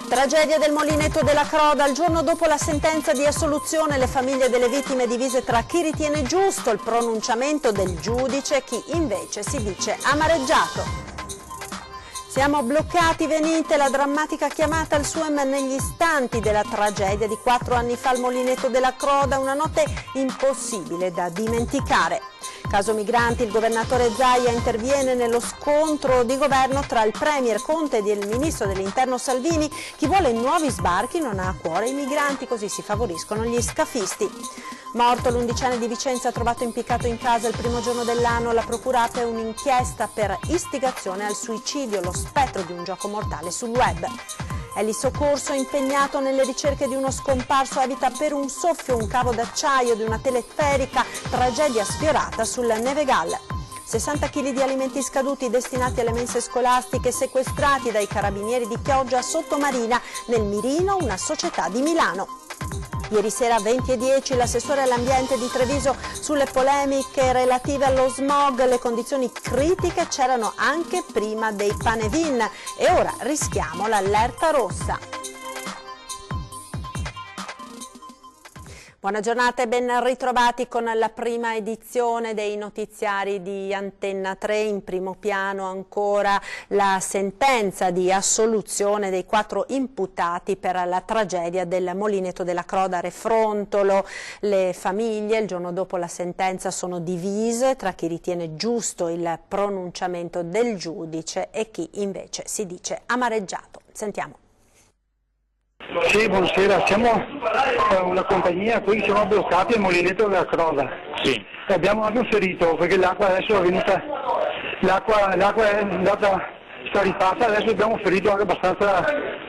Tragedia del Molinetto della Croda. Il giorno dopo la sentenza di assoluzione, le famiglie delle vittime divise tra chi ritiene giusto il pronunciamento del giudice e chi invece si dice amareggiato. Siamo bloccati, venite, la drammatica chiamata al SUEM negli istanti della tragedia di 4 anni fa al Molinetto della Croda, una notte impossibile da dimenticare. Caso migranti, il governatore Zaia interviene nello scontro di governo tra il premier Conte e il ministro dell'Interno Salvini. Chi vuole nuovi sbarchi non ha a cuore i migranti, così si favoriscono gli scafisti. Morto l'11enne di Vicenza, trovato impiccato in casa il primo giorno dell'anno, la procura apre un'inchiesta per istigazione al suicidio, lo spettro di un gioco mortale sul web. È lì soccorso impegnato nelle ricerche di uno scomparso, evita per un soffio un cavo d'acciaio di una teleferica, tragedia sfiorata sul Nevegal. 60 kg di alimenti scaduti destinati alle mense scolastiche sequestrati dai carabinieri di Chioggia Sottomarina, nel Mirino, una società di Milano. Ieri sera 20:10 l'assessore all'ambiente di Treviso sulle polemiche relative allo smog. Le condizioni critiche c'erano anche prima dei Panevin e ora rischiamo l'allerta rossa. Buona giornata e ben ritrovati con la prima edizione dei notiziari di Antenna 3. In primo piano ancora la sentenza di assoluzione dei 4 imputati per la tragedia del Molinetto della Croda a Refrontolo. Le famiglie il giorno dopo la sentenza sono divise tra chi ritiene giusto il pronunciamento del giudice e chi invece si dice amareggiato. Sentiamo. Sì, buonasera, siamo una compagnia, qui siamo bloccati al Molinetto della Croda. Sì. Abbiamo anche un ferito perché l'acqua adesso è venuta, l'acqua è andata scaricata, adesso abbiamo un ferito anche abbastanza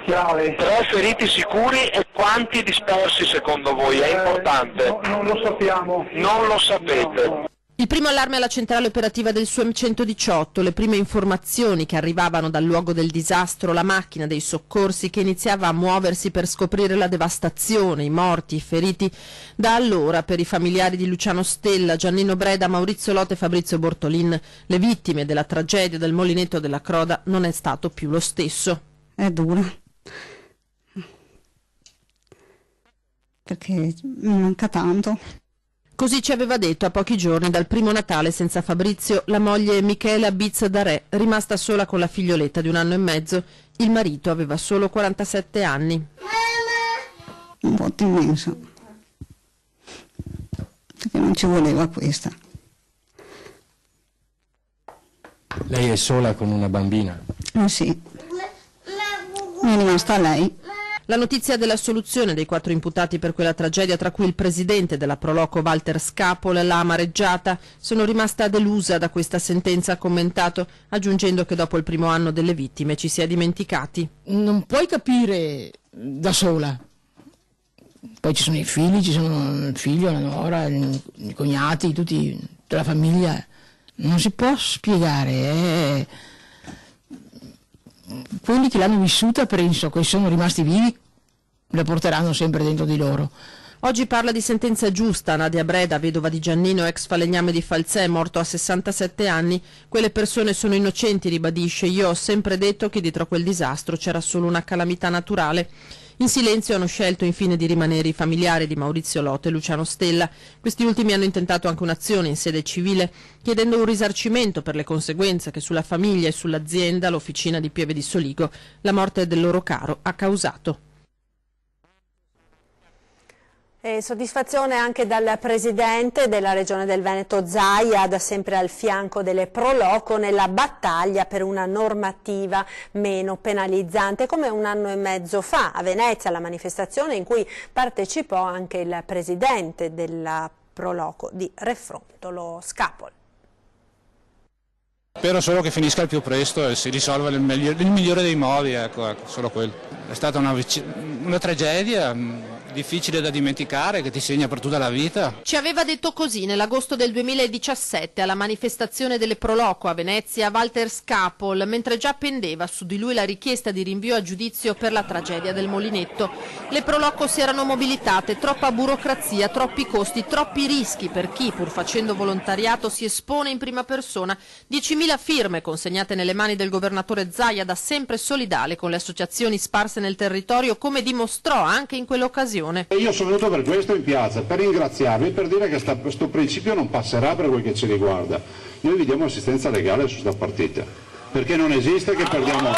grave. 3 feriti sicuri e quanti dispersi secondo voi? È importante? No, non lo sappiamo. Non lo sapete? No. Il primo allarme alla centrale operativa del SUEM 118, le prime informazioni che arrivavano dal luogo del disastro, la macchina dei soccorsi che iniziava a muoversi per scoprire la devastazione, i morti, i feriti. Da allora, per i familiari di Luciano Stella, Giannino Breda, Maurizio Lotte e Fabrizio Bortolin, le vittime della tragedia del Molinetto della Croda, non è stato più lo stesso. È dura, perché mi manca tanto. Così ci aveva detto a pochi giorni dal primo Natale senza Fabrizio la moglie Michela Biz Darè, rimasta sola con la figlioletta di 1 anno e mezzo. Il marito aveva solo 47 anni. Un voto immenso, perché non ci voleva questa. Lei è sola con una bambina? Sì, mi è rimasta lei. La notizia dell'assoluzione dei 4 imputati per quella tragedia, tra cui il presidente della Proloco Walter Scapol, l'ha amareggiata. Sono rimasta delusa da questa sentenza, ha commentato, aggiungendo che dopo il primo anno delle vittime ci si è dimenticati. Non puoi capire da sola. Poi ci sono i figli, ci sono il figlio, la nuora, i cognati, tutta la famiglia. Non si può spiegare. Quelli che l'hanno vissuta penso che sono rimasti vivi, la porteranno sempre dentro di loro. Oggi parla di sentenza giusta Nadia Breda, vedova di Giannino, ex falegname di Falzè, morto a 67 anni. Quelle persone sono innocenti, ribadisce. Io ho sempre detto che dietro a quel disastro c'era solo una calamità naturale. In silenzio hanno scelto infine di rimanere i familiari di Maurizio Lotte e Luciano Stella. Questi ultimi hanno intentato anche un'azione in sede civile, chiedendo un risarcimento per le conseguenze che sulla famiglia e sull'azienda, l'officina di Pieve di Soligo, la morte del loro caro ha causato. E soddisfazione anche dal presidente della Regione del Veneto Zaia, da sempre al fianco delle Proloco nella battaglia per una normativa meno penalizzante, come 1 anno e mezzo fa a Venezia, alla manifestazione in cui partecipò anche il presidente della Proloco di Refrontolo, Scapol. Spero solo che finisca il più presto e si risolva nel migliore dei modi, ecco, solo quello. È stata una tragedia difficile da dimenticare, che ti segna per tutta la vita. Ci aveva detto così nell'agosto del 2017 alla manifestazione delle Pro Loco a Venezia Walter Scapol, mentre già pendeva su di lui la richiesta di rinvio a giudizio per la tragedia del Molinetto. Le Pro Loco si erano mobilitate, troppa burocrazia, troppi costi, troppi rischi per chi, pur facendo volontariato, si espone in prima persona. 10.000 firme consegnate nelle mani del governatore Zaia, da sempre solidale con le associazioni sparse nel territorio, come dimostrò anche in quell'occasione. Io sono venuto per questo in piazza, per ringraziarvi e per dire che questo principio non passerà per quel che ci riguarda. Noi vi diamo assistenza legale su questa partita, perché non esiste che perdiamo.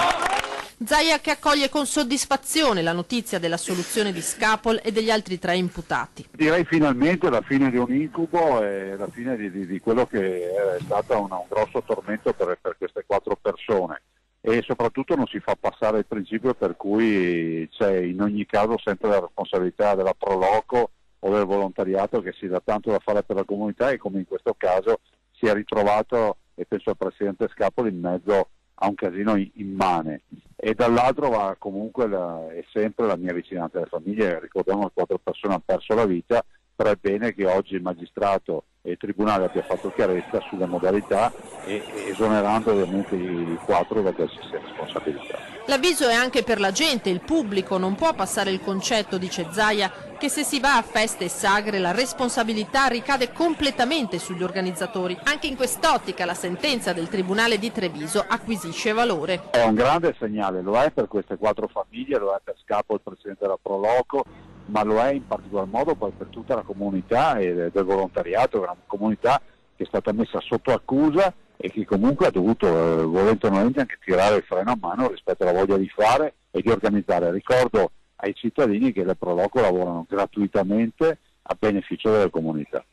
Zaia che accoglie con soddisfazione la notizia della soluzione di Scapol e degli altri 3 imputati. Direi finalmente la fine di un incubo e la fine di quello che è stato un grosso tormento per queste 4 persone. E soprattutto non si fa passare il principio per cui c'è in ogni caso sempre la responsabilità della Pro Loco o del volontariato, che si dà tanto da fare per la comunità, e come in questo caso si è ritrovato, e penso al Presidente Scapoli, in mezzo a un casino immane. E dall'altro va comunque è sempre la mia vicinanza alle famiglie. Ricordiamo che 4 persone hanno perso la vita, però è bene che oggi il magistrato e il tribunale abbia fatto chiarezza sulle modalità, e esonerando ovviamente i 4 da qualsiasi responsabilità. L'avviso è anche per la gente, il pubblico non può passare il concetto, dice Zaia, che se si va a feste e sagre la responsabilità ricade completamente sugli organizzatori. Anche in quest'ottica la sentenza del Tribunale di Treviso acquisisce valore. È un grande segnale, lo è per queste 4 famiglie, lo è per Scapol, il Presidente della Pro Loco, ma lo è in particolar modo poi per tutta la comunità e del volontariato, una comunità che è stata messa sotto accusa e che comunque ha dovuto volente o nolente anche tirare il freno a mano rispetto alla voglia di fare e di organizzare. Ricordo ai cittadini che le Pro Loco lavorano gratuitamente a beneficio delle comunità.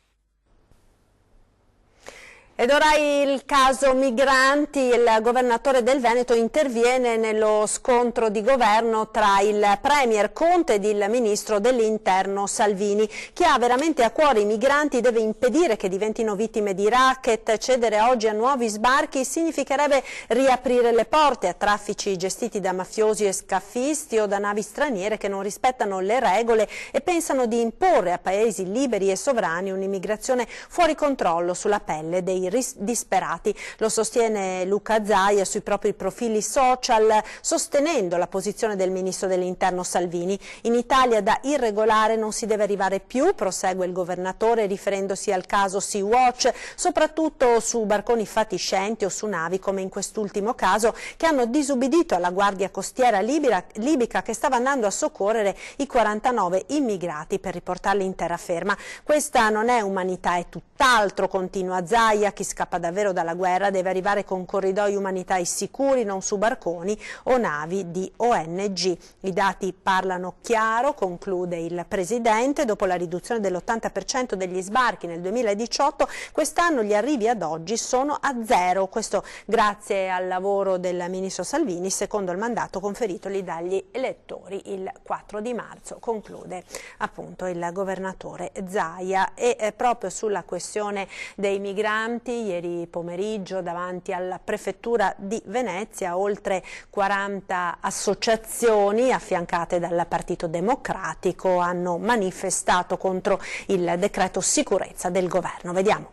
Ed ora il caso migranti. Il governatore del Veneto interviene nello scontro di governo tra il premier Conte ed il ministro dell'interno Salvini. Chi ha veramente a cuore i migranti deve impedire che diventino vittime di racket. Cedere oggi a nuovi sbarchi significherebbe riaprire le porte a traffici gestiti da mafiosi e scaffisti o da navi straniere che non rispettano le regole e pensano di imporre a paesi liberi e sovrani un'immigrazione fuori controllo sulla pelle dei disperati. Lo sostiene Luca Zaia sui propri profili social, sostenendo la posizione del ministro dell'interno Salvini. In Italia da irregolare non si deve arrivare più, prosegue il governatore riferendosi al caso Sea-Watch, soprattutto su barconi fatiscenti o su navi come in quest'ultimo caso, che hanno disubbidito alla guardia costiera libica che stava andando a soccorrere i 49 immigrati per riportarli in terraferma. Questa non è umanità, è tutt'altro, continua Zaia. Chi scappa davvero dalla guerra deve arrivare con corridoi umanitari sicuri, non su barconi o navi di ONG. I dati parlano chiaro, conclude il Presidente. Dopo la riduzione dell'80% degli sbarchi nel 2018, quest'anno gli arrivi ad oggi sono a 0. Questo grazie al lavoro del Ministro Salvini, secondo il mandato conferitogli dagli elettori il 4 di marzo, conclude appunto il governatore Zaia. E proprio sulla questione dei migranti, ieri pomeriggio davanti alla prefettura di Venezia oltre 40 associazioni affiancate dal Partito Democratico hanno manifestato contro il decreto sicurezza del governo. Vediamo.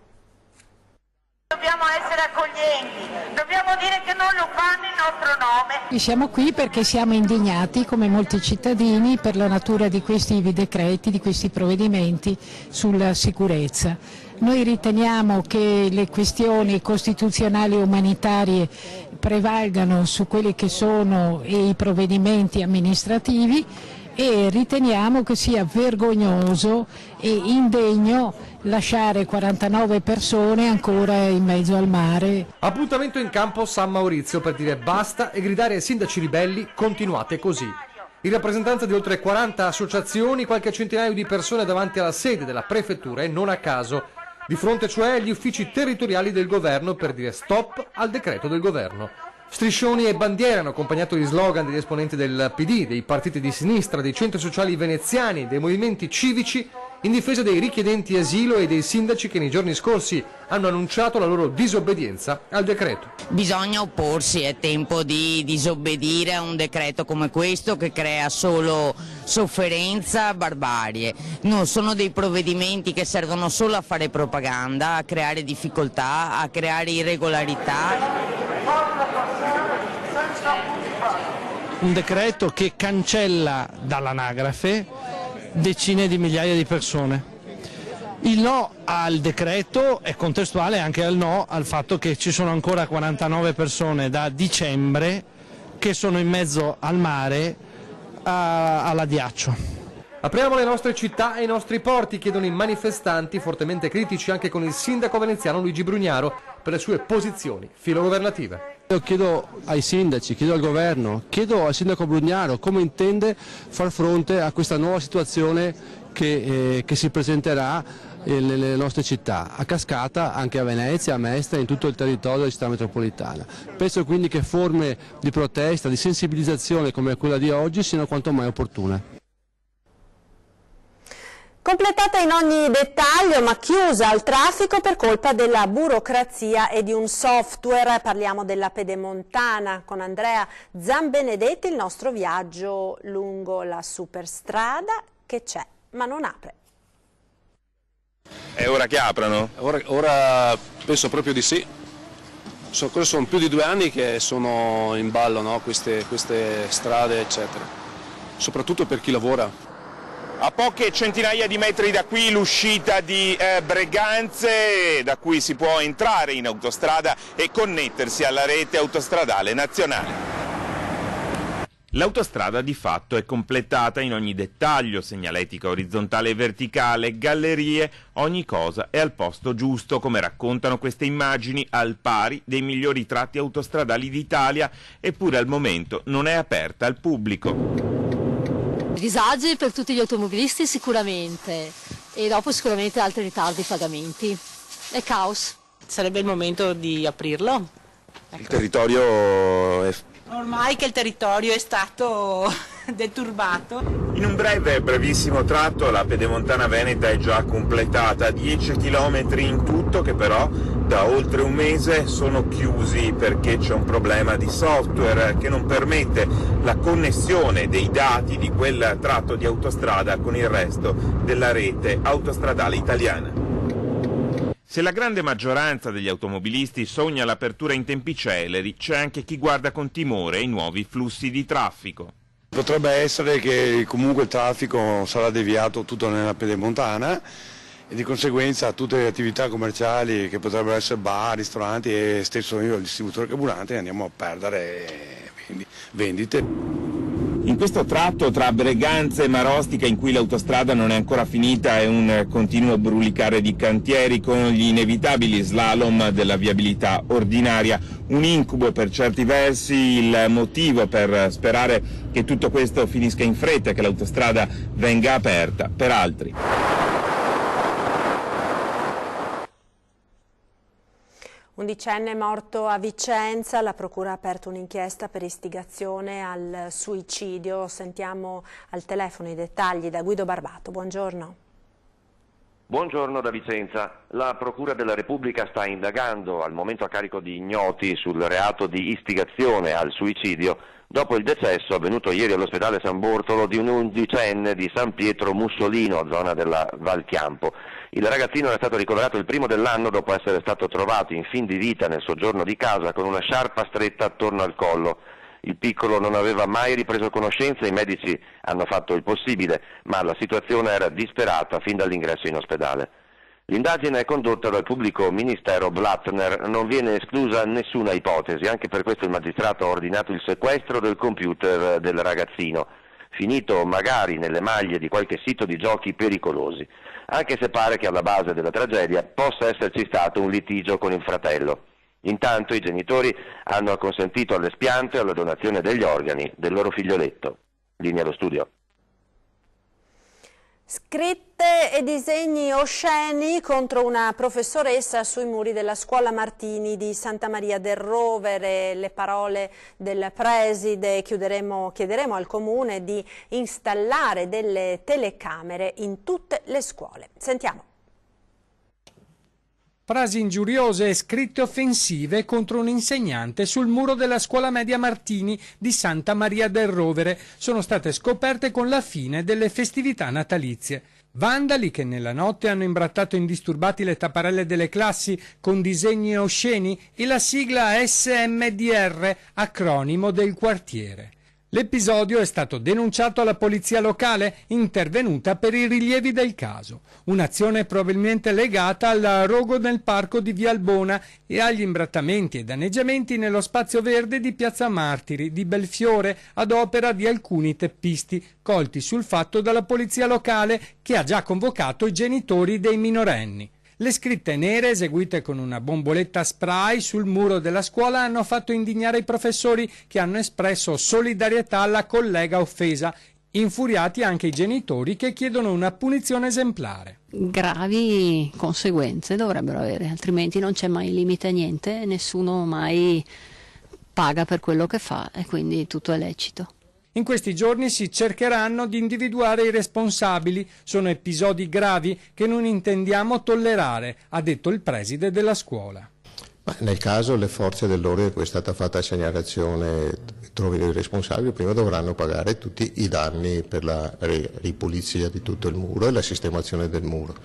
Dobbiamo essere accoglienti, dobbiamo dire che non lo fanno in nostro nome. Siamo qui perché siamo indignati, come molti cittadini, per la natura di questi decreti, di questi provvedimenti sulla sicurezza. Noi riteniamo che le questioni costituzionali e umanitarie prevalgano su quelli che sono i provvedimenti amministrativi e riteniamo che sia vergognoso e indegno lasciare 49 persone ancora in mezzo al mare. Appuntamento in campo San Maurizio per dire basta e gridare ai sindaci ribelli: continuate così. In rappresentanza di oltre 40 associazioni, qualche centinaio di persone davanti alla sede della prefettura e non a caso, di fronte cioè agli uffici territoriali del governo per dire stop al decreto del governo. Striscioni e bandiere hanno accompagnato gli slogan degli esponenti del PD, dei partiti di sinistra, dei centri sociali veneziani, dei movimenti civici in difesa dei richiedenti asilo e dei sindaci che nei giorni scorsi hanno annunciato la loro disobbedienza al decreto. Bisogna opporsi, è tempo di disobbedire a un decreto come questo che crea solo sofferenza, barbarie. No, sono dei provvedimenti che servono solo a fare propaganda, a creare difficoltà, a creare irregolarità. Un decreto che cancella dall'anagrafe decine di migliaia di persone. Il no al decreto è contestuale anche al no al fatto che ci sono ancora 49 persone da dicembre che sono in mezzo al mare all'Adiaccio. Apriamo le nostre città e i nostri porti, chiedono i manifestanti, fortemente critici anche con il sindaco veneziano Luigi Brugnaro per le sue posizioni filogovernative. Io chiedo ai sindaci, chiedo al governo, chiedo al sindaco Brugnaro come intende far fronte a questa nuova situazione che si presenterà nelle nostre città, a cascata anche a Venezia, a Mestre, in tutto il territorio della città metropolitana. Penso quindi che forme di protesta, di sensibilizzazione come quella di oggi siano quanto mai opportune. Completata in ogni dettaglio ma chiusa al traffico per colpa della burocrazia e di un software. Parliamo della Pedemontana con Andrea Zambenedetti, il nostro viaggio lungo la superstrada che c'è ma non apre. È ora che aprano? Ora penso proprio di sì. Sono più di 2 anni che sono in ballo, no? queste strade eccetera, soprattutto per chi lavora. A poche centinaia di metri da qui l'uscita di Breganze, da cui si può entrare in autostrada e connettersi alla rete autostradale nazionale. L'autostrada di fatto è completata in ogni dettaglio, segnaletica orizzontale e verticale, gallerie, ogni cosa è al posto giusto, come raccontano queste immagini, al pari dei migliori tratti autostradali d'Italia, eppure al momento non è aperta al pubblico. Disagi per tutti gli automobilisti sicuramente, e dopo sicuramente altri ritardi di pagamenti. È caos. Sarebbe il momento di aprirlo. Ecco. Il territorio è... Ormai che il territorio è stato deturbato. In un brevissimo tratto la Pedemontana Veneta è già completata, 10 km in tutto che però da oltre un mese sono chiusi perché c'è un problema di software che non permette la connessione dei dati di quel tratto di autostrada con il resto della rete autostradale italiana. Se la grande maggioranza degli automobilisti sogna l'apertura in tempi celeri, c'è anche chi guarda con timore i nuovi flussi di traffico. Potrebbe essere che comunque il traffico sarà deviato tutto nella Pedemontana e di conseguenza tutte le attività commerciali che potrebbero essere bar, ristoranti e stesso io il distributore carburante andiamo a perdere vendite. In questo tratto tra Breganze e Marostica, in cui l'autostrada non è ancora finita, è un continuo brulicare di cantieri con gli inevitabili slalom della viabilità ordinaria. Un incubo per certi versi, il motivo per sperare che tutto questo finisca in fretta e che l'autostrada venga aperta per altri. Undicenne morto a Vicenza, la procura ha aperto un'inchiesta per istigazione al suicidio. Sentiamo al telefono i dettagli da Guido Barbato. Buongiorno. Buongiorno da Vicenza. La Procura della Repubblica sta indagando, al momento a carico di ignoti, sul reato di istigazione al suicidio dopo il decesso avvenuto ieri all'ospedale San Bortolo di un undicenne di San Pietro Mussolino, zona della Val Chiampo. Il ragazzino era stato ricoverato il primo dell'anno dopo essere stato trovato in fin di vita nel soggiorno di casa con una sciarpa stretta attorno al collo. Il piccolo non aveva mai ripreso conoscenza, i medici hanno fatto il possibile, ma la situazione era disperata fin dall'ingresso in ospedale. L'indagine è condotta dal pubblico ministero Blattner, non viene esclusa nessuna ipotesi, anche per questo il magistrato ha ordinato il sequestro del computer del ragazzino, finito magari nelle maglie di qualche sito di giochi pericolosi, anche se pare che alla base della tragedia possa esserci stato un litigio con il fratello. Intanto i genitori hanno acconsentito all'espianto e alla donazione degli organi del loro figlioletto. Linea allo studio. Scritte e disegni osceni contro una professoressa sui muri della scuola Martini di Santa Maria del Rovere. Le parole del preside: chiederemo al comune di installare delle telecamere in tutte le scuole. Sentiamo. Frasi ingiuriose e scritte offensive contro un insegnante sul muro della scuola media Martini di Santa Maria del Rovere sono state scoperte con la fine delle festività natalizie. Vandali che nella notte hanno imbrattato indisturbati le tapparelle delle classi con disegni osceni e la sigla SMDR, acronimo del quartiere. L'episodio è stato denunciato alla polizia locale, intervenuta per i rilievi del caso. Un'azione probabilmente legata al rogo nel parco di Via Albona e agli imbrattamenti e danneggiamenti nello spazio verde di Piazza Martiri di Belfiore ad opera di alcuni teppisti, colti sul fatto dalla polizia locale che ha già convocato i genitori dei minorenni. Le scritte nere, eseguite con una bomboletta spray sul muro della scuola, hanno fatto indignare i professori che hanno espresso solidarietà alla collega offesa. Infuriati anche i genitori che chiedono una punizione esemplare. Gravi conseguenze dovrebbero avere, altrimenti non c'è mai limite a niente, nessuno mai paga per quello che fa e quindi tutto è lecito. In questi giorni si cercheranno di individuare i responsabili. Sono episodi gravi che non intendiamo tollerare, ha detto il preside della scuola. Ma nel caso le forze dell'ordine, cui è stata fatta segnalazione, trovino i responsabili, prima dovranno pagare tutti i danni per la ripulizia di tutto il muro e la sistemazione del muro.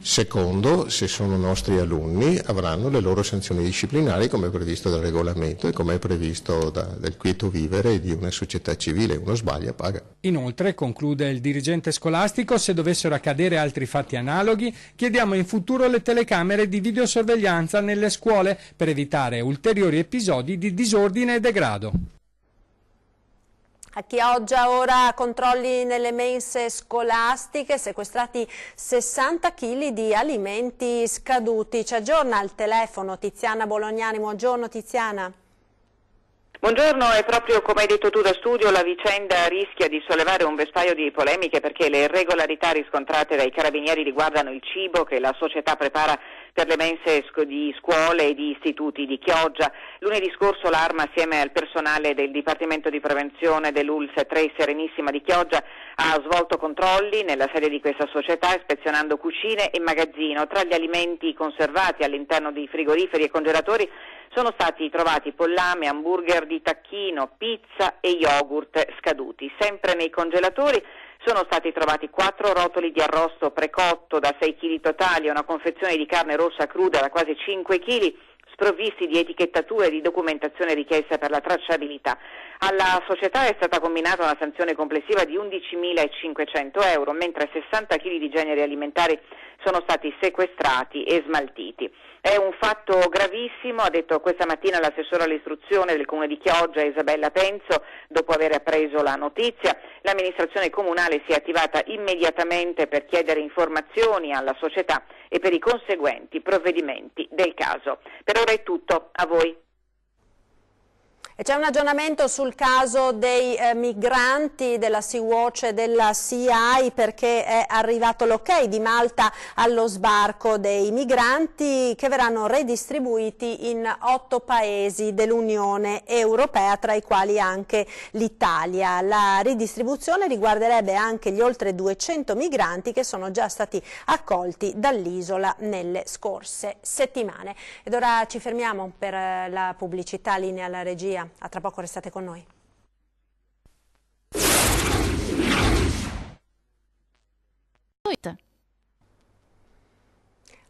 Secondo, se sono nostri alunni, avranno le loro sanzioni disciplinari come previsto dal regolamento e come è previsto dal quieto vivere di una società civile. Uno sbaglia, paga. Inoltre, conclude il dirigente scolastico, se dovessero accadere altri fatti analoghi, chiediamo in futuro le telecamere di videosorveglianza nelle scuole per evitare ulteriori episodi di disordine e degrado. A Chioggia ora controlli nelle mense scolastiche, sequestrati 60 kg di alimenti scaduti. Ci aggiorna al telefono Tiziana Bolognani. Buongiorno Tiziana. Buongiorno, e proprio come hai detto tu da studio, la vicenda rischia di sollevare un vespaio di polemiche perché le irregolarità riscontrate dai carabinieri riguardano il cibo che la società prepara per le mense di scuole e di istituti di Chioggia. Lunedì scorso l'Arma, assieme al personale del Dipartimento di Prevenzione dell'ULS 3 Serenissima di Chioggia, ha svolto controlli nella sede di questa società, ispezionando cucine e magazzino. Tra gli alimenti conservati all'interno di frigoriferi e congelatori sono stati trovati pollame, hamburger di tacchino, pizza e yogurt scaduti. Sempre nei congelatori sono stati trovati 4 rotoli di arrosto precotto da 6 kg totali e una confezione di carne rossa cruda da quasi 5 kg, sprovvisti di etichettatura e di documentazione richiesta per la tracciabilità. Alla società è stata combinata una sanzione complessiva di 11.500 euro, mentre 60 kg di generi alimentari sono stati sequestrati e smaltiti. È un fatto gravissimo, ha detto questa mattina l'assessore all'istruzione del comune di Chioggia, Isabella Penzo, dopo aver appreso la notizia. L'amministrazione comunale si è attivata immediatamente per chiedere informazioni alla società e per i conseguenti provvedimenti del caso. Per ora è tutto, a voi. E c'è un aggiornamento sul caso dei migranti della Sea-Watch e della Sea-Eye, perché è arrivato l'ok di Malta allo sbarco dei migranti che verranno redistribuiti in 8 paesi dell'Unione Europea, tra i quali anche l'Italia. La ridistribuzione riguarderebbe anche gli oltre 200 migranti che sono già stati accolti dall'isola nelle scorse settimane. Ed ora ci fermiamo per la pubblicità, linea alla regia. A tra poco, restate con noi.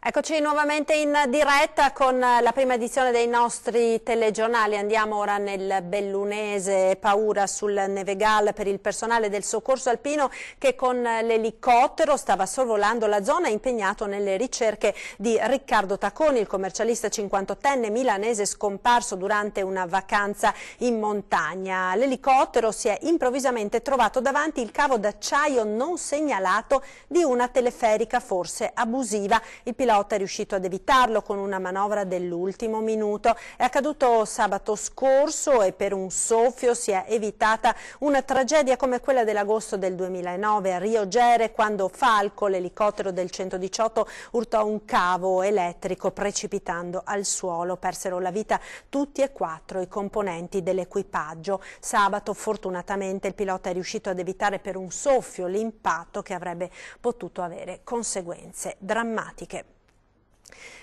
Eccoci nuovamente in diretta con la prima edizione dei nostri telegiornali. Andiamo ora nel bellunese. Paura sul Nevegal per il personale del soccorso alpino che con l'elicottero stava sorvolando la zona, impegnato nelle ricerche di Riccardo Tacconi, il commercialista 58enne milanese scomparso durante una vacanza in montagna. L'elicottero si è improvvisamente trovato davanti il cavo d'acciaio non segnalato di una teleferica, forse abusiva. Il pilota pilota è riuscito ad evitarlo con una manovra dell'ultimo minuto. È accaduto sabato scorso e per un soffio si è evitata una tragedia come quella dell'agosto del 2009 a Rio Gere, quando Falco, l'elicottero del 118, urtò un cavo elettrico precipitando al suolo. Persero la vita tutti e 4 i componenti dell'equipaggio. Sabato fortunatamente il pilota è riuscito ad evitare per un soffio l'impatto che avrebbe potuto avere conseguenze drammatiche.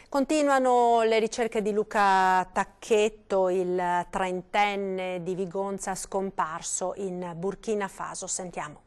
Continuano le ricerche di Luca Tacchetto, il trentenne di Vigonza scomparso in Burkina Faso. Sentiamo.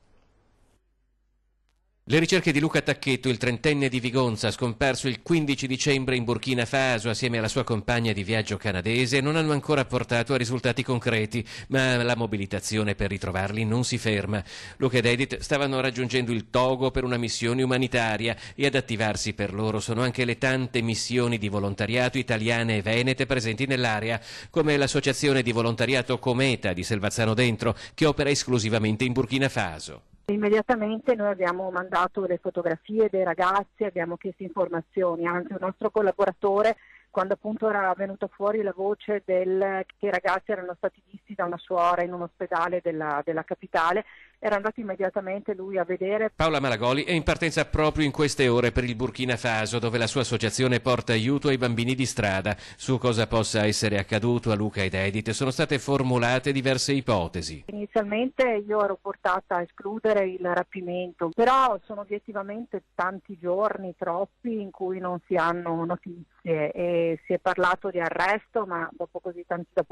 Le ricerche di Luca Tacchetto, il trentenne di Vigonza, scomparso il 15 dicembre in Burkina Faso assieme alla sua compagna di viaggio canadese, non hanno ancora portato a risultati concreti, ma la mobilitazione per ritrovarli non si ferma. Luca ed Edith stavano raggiungendo il Togo per una missione umanitaria e ad attivarsi per loro sono anche le tante missioni di volontariato italiane e venete presenti nell'area, come l'associazione di volontariato Cometa di Selvazzano Dentro, che opera esclusivamente in Burkina Faso. Immediatamente noi abbiamo mandato le fotografie dei ragazzi, abbiamo chiesto informazioni, anche un nostro collaboratore, quando appunto era venuta fuori la voce che i ragazzi erano stati visti da una suora in un ospedale della capitale, era andato immediatamente lui a vedere. Paola Malagoli è in partenza proprio in queste ore per il Burkina Faso, dove la sua associazione porta aiuto ai bambini di strada. Su cosa possa essere accaduto a Luca ed Edith sono state formulate diverse ipotesi. Inizialmente io ero portata a escludere il rapimento, però sono obiettivamente tanti giorni, troppi, in cui non si hanno notizie e si è parlato di arresto, ma dopo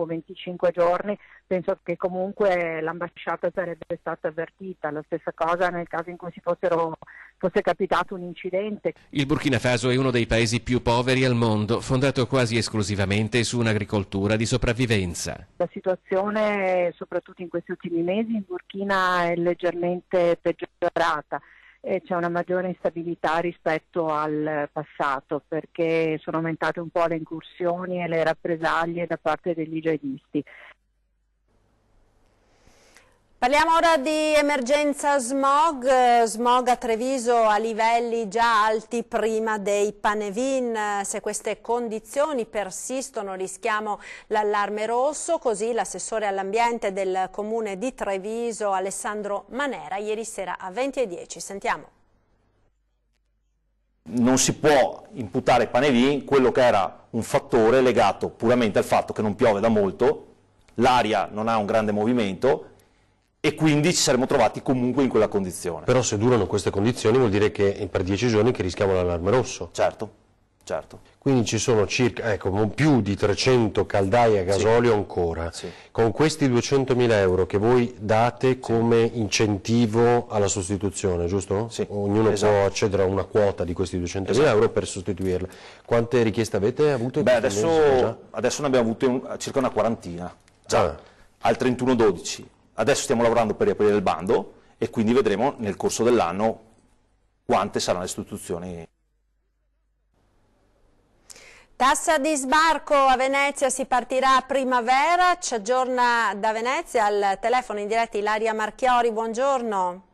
25 giorni penso che comunque l'ambasciata sarebbe stata avvertita. La stessa cosa nel caso in cui fosse capitato un incidente. Il Burkina Faso è uno dei paesi più poveri al mondo, fondato quasi esclusivamente su un'agricoltura di sopravvivenza. La situazione, soprattutto in questi ultimi mesi, in Burkina è leggermente peggiorata. C'è una maggiore instabilità rispetto al passato, perché sono aumentate un po' le incursioni e le rappresaglie da parte degli jihadisti. Parliamo ora di emergenza smog a Treviso a livelli già alti prima dei Panevin. Se queste condizioni persistono rischiamo l'allarme rosso, così l'assessore all'ambiente del comune di Treviso Alessandro Manera ieri sera a 20:10. Sentiamo. Non si può imputare ai Panevin quello che era un fattore legato puramente al fatto che non piove da molto, l'aria non ha un grande movimento, e quindi ci saremmo trovati comunque in quella condizione. Però se durano queste condizioni vuol dire che per 10 giorni che rischiamo l'allarme rosso. Certo, certo. Quindi ci sono circa, più di 300 caldaie a gasolio ancora. Sì. Con questi 200.000 euro che voi date come incentivo alla sostituzione, giusto? Sì. Ognuno può accedere a una quota di questi 200.000 euro per sostituirla. Quante richieste avete avuto? Beh, adesso ne abbiamo avute circa una quarantina, già, al 31/12. Adesso stiamo lavorando per riaprire il bando e quindi vedremo nel corso dell'anno quante saranno le sostituzioni. Tassa di sbarco a Venezia, si partirà a primavera, ci aggiorna da Venezia al telefono in diretta Ilaria Marchiori, buongiorno.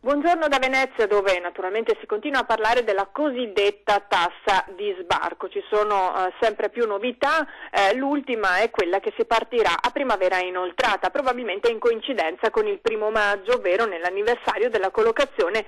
Buongiorno da Venezia, dove naturalmente si continua a parlare della cosiddetta tassa di sbarco. Ci sono sempre più novità, l'ultima è quella che si partirà a primavera inoltrata, probabilmente in coincidenza con il 1° maggio, ovvero nell'anniversario della collocazione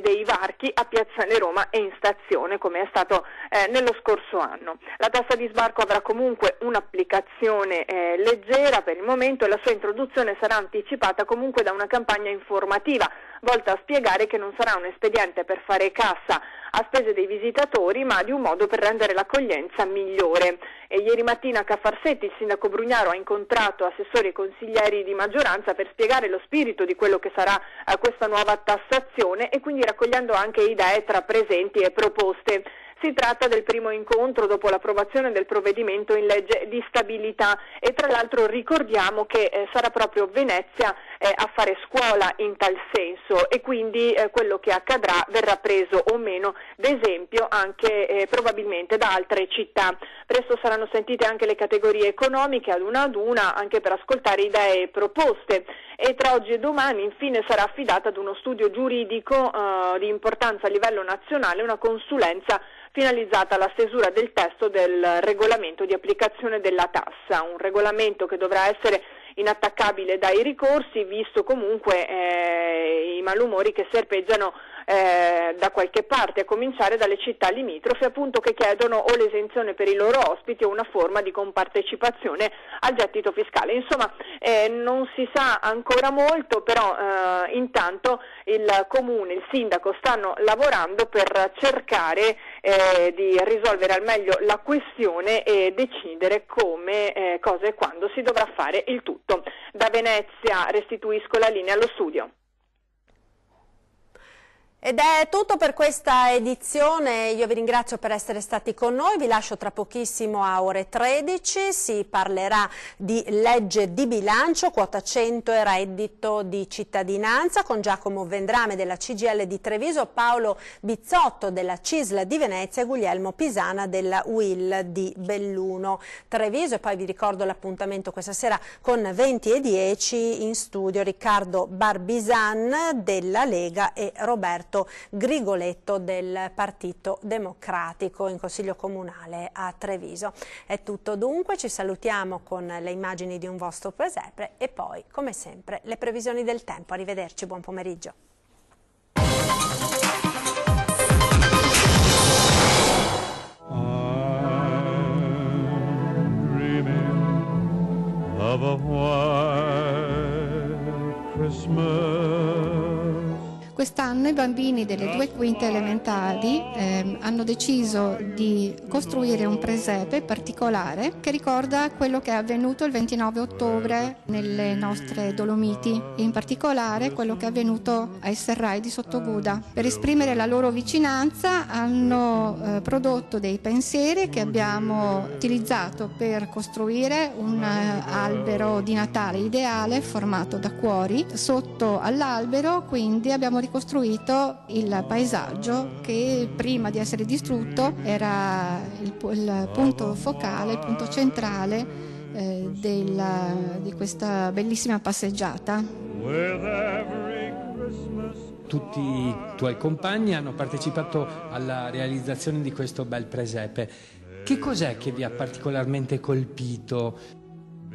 dei varchi a Piazzale Roma e in stazione, come è stato nello scorso anno. La tassa di sbarco avrà comunque un'applicazione leggera per il momento e la sua introduzione sarà anticipata comunque da una campagna informativa volta a spiegare che non sarà un espediente per fare cassa a spese dei visitatori, ma di un modo per rendere l'accoglienza migliore. E ieri mattina a Ca' Farsetti il sindaco Brugnaro ha incontrato assessori e consiglieri di maggioranza per spiegare lo spirito di quello che sarà questa nuova tassazione e quindi raccogliendo anche idee tra presenti e proposte. Si tratta del primo incontro dopo l'approvazione del provvedimento in legge di stabilità e tra l'altro ricordiamo che sarà proprio Venezia a fare scuola in tal senso e quindi quello che accadrà verrà preso o meno d'esempio anche probabilmente da altre città. Presto saranno sentite anche le categorie economiche ad una anche per ascoltare idee e proposte e tra oggi e domani infine sarà affidata ad uno studio giuridico di importanza a livello nazionale una consulenza finalizzata alla stesura del testo del regolamento di applicazione della tassa, un regolamento che dovrà essere inattaccabile dai ricorsi, visto comunque i malumori che serpeggiano da qualche parte, a cominciare dalle città limitrofe, appunto, che chiedono o l'esenzione per i loro ospiti o una forma di compartecipazione al gettito fiscale. Insomma, non si sa ancora molto, però intanto il comune, il sindaco stanno lavorando per cercare di risolvere al meglio la questione e decidere come, cosa e quando si dovrà fare il tutto. Da Venezia restituisco la linea allo studio. Ed è tutto per questa edizione, io vi ringrazio per essere stati con noi, vi lascio tra pochissimo a ore 13, si parlerà di legge di bilancio, quota 100 e reddito di cittadinanza con Giacomo Vendrame della CGIL di Treviso, Paolo Bizzotto della CISL di Venezia e Guglielmo Pisana della UIL di Belluno Treviso. E poi vi ricordo l'appuntamento questa sera con 20:10 in studio Riccardo Barbisan della Lega e Roberto Grigoletto del Partito Democratico in Consiglio Comunale a Treviso. È tutto dunque, ci salutiamo con le immagini di un vostro presepe e poi, come sempre, le previsioni del tempo. Arrivederci, buon pomeriggio. Of a white Christmas. Quest'anno i bambini delle 2 quinte elementari hanno deciso di costruire un presepe particolare che ricorda quello che è avvenuto il 29 ottobre nelle nostre Dolomiti, in particolare quello che è avvenuto ai Serrai di Sottoguda. Per esprimere la loro vicinanza hanno prodotto dei pensieri che abbiamo utilizzato per costruire un albero di Natale ideale formato da cuori. Sotto all'albero quindi abbiamo ricostruito il paesaggio che prima di essere distrutto era il punto focale, il punto centrale di questa bellissima passeggiata. Tutti i tuoi compagni hanno partecipato alla realizzazione di questo bel presepe. Che cos'è che vi ha particolarmente colpito?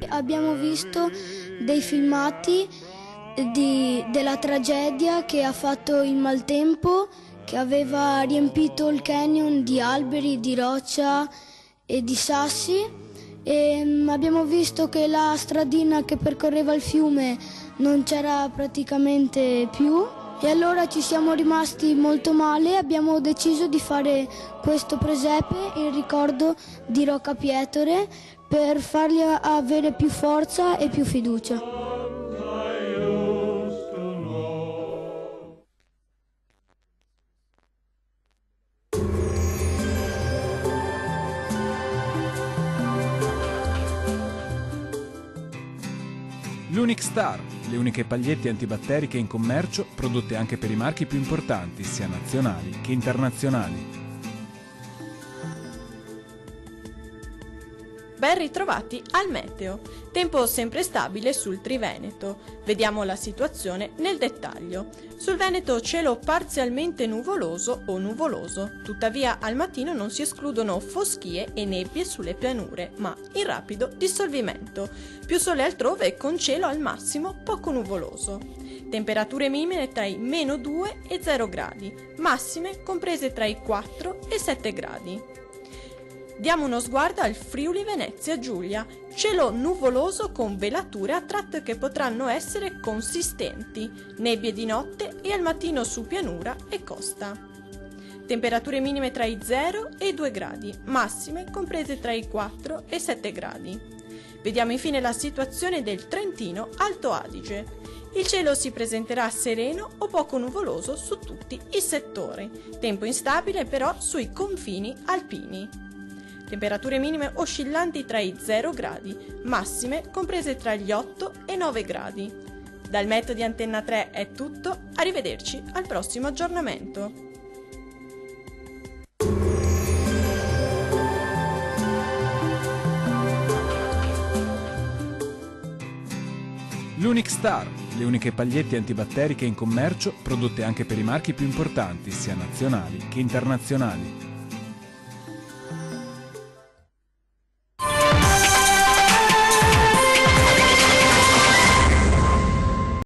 Abbiamo visto dei filmati della tragedia che ha fatto il maltempo, che aveva riempito il canyon di alberi, di roccia e di sassi, e abbiamo visto che la stradina che percorreva il fiume non c'era praticamente più e allora ci siamo rimasti molto male e abbiamo deciso di fare questo presepe in ricordo di Rocca Pietore per fargli avere più forza e più fiducia. L'Unic Star, le uniche pagliette antibatteriche in commercio prodotte anche per i marchi più importanti, sia nazionali che internazionali. Ben ritrovati al meteo. Tempo sempre stabile sul Triveneto. Vediamo la situazione nel dettaglio. Sul Veneto cielo parzialmente nuvoloso o nuvoloso. Tuttavia al mattino non si escludono foschie e nebbie sulle pianure, ma in rapido dissolvimento. Più sole altrove con cielo al massimo poco nuvoloso. Temperature minime tra i -2 e 0 gradi, massime comprese tra i 4 e 7 gradi. Diamo uno sguardo al Friuli Venezia Giulia, cielo nuvoloso con velature a tratti che potranno essere consistenti, nebbie di notte e al mattino su pianura e costa. Temperature minime tra i 0 e i 2 gradi, massime comprese tra i 4 e 7 gradi. Vediamo infine la situazione del Trentino Alto Adige. Il cielo si presenterà sereno o poco nuvoloso su tutti i settori, tempo instabile però sui confini alpini. Temperature minime oscillanti tra i 0 gradi, massime comprese tra gli 8 e 9 gradi. Dal meteo di Antenna 3 è tutto, arrivederci al prossimo aggiornamento. L'Unic Star, le uniche pagliette antibatteriche in commercio, prodotte anche per i marchi più importanti, sia nazionali che internazionali.